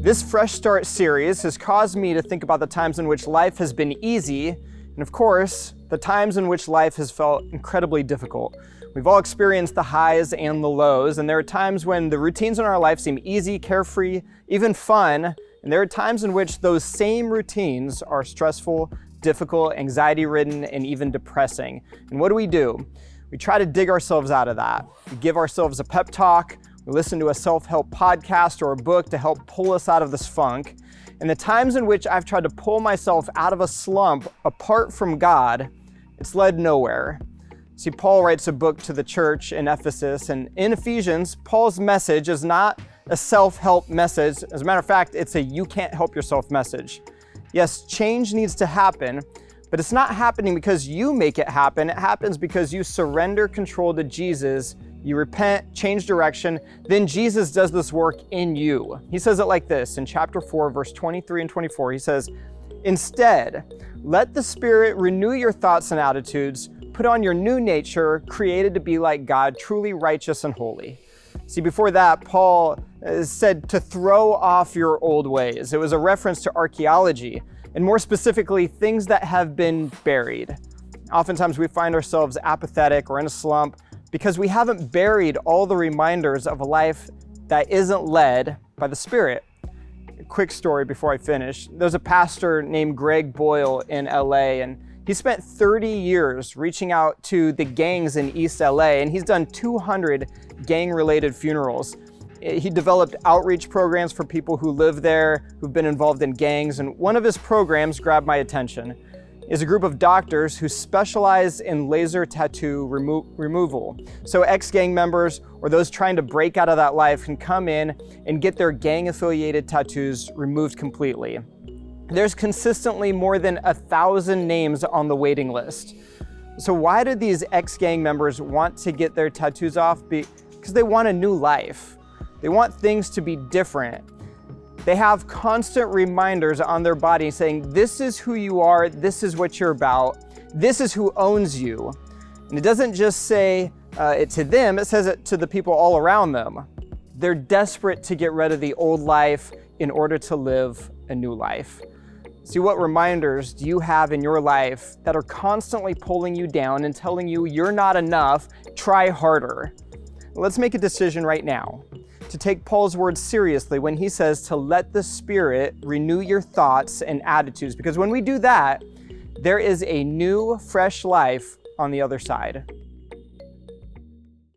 This Fresh Start series has caused me to think about the times in which life has been easy, and of course, the times in which life has felt incredibly difficult. We've all experienced the highs and the lows, and there are times when the routines in our life seem easy, carefree, even fun, and there are times in which those same routines are stressful, difficult, anxiety-ridden, and even depressing. And what do? We try to dig ourselves out of that. We give ourselves a pep talk, we listen to a self-help podcast or a book to help pull us out of this funk. And the times in which I've tried to pull myself out of a slump apart from God, it's led nowhere. See, Paul writes a book to the church in Ephesus, and in Ephesians, Paul's message is not a self-help message. As a matter of fact, it's a you can't help yourself message. Yes, change needs to happen, but it's not happening because you make it happen. It happens because you surrender control to Jesus, you repent, change direction, then Jesus does this work in you. He says it like this in chapter 4, verse 23 and 24. He says, "Instead, let the Spirit renew your thoughts and attitudes. Put on your new nature, created to be like God, truly righteous and holy." See, before that, Paul said to throw off your old ways. It was a reference to archaeology, and more specifically, things that have been buried. Oftentimes we find ourselves apathetic or in a slump because we haven't buried all the reminders of a life that isn't led by the Spirit. A quick story before I finish. There's a pastor named Greg Boyle in LA, and he spent 30 years reaching out to the gangs in East LA, and he's done 200 gang-related funerals. He developed outreach programs for people who live there, who've been involved in gangs, and one of his programs grabbed my attention. Is a group of doctors who specialize in laser tattoo removal. So ex-gang members or those trying to break out of that life can come in and get their gang-affiliated tattoos removed completely. There's consistently more than 1,000 names on the waiting list. So why do these ex-gang members want to get their tattoos off? Because they want a new life. They want things to be different. They have constant reminders on their body saying, this is who you are, this is what you're about, this is who owns you. And it doesn't just say it to them, it says it to the people all around them. They're desperate to get rid of the old life in order to live a new life. See, what reminders do you have in your life that are constantly pulling you down and telling you you're not enough, try harder? Let's make a decision right now to take Paul's words seriously when he says to let the Spirit renew your thoughts and attitudes. Because when we do that, there is a new, fresh life on the other side.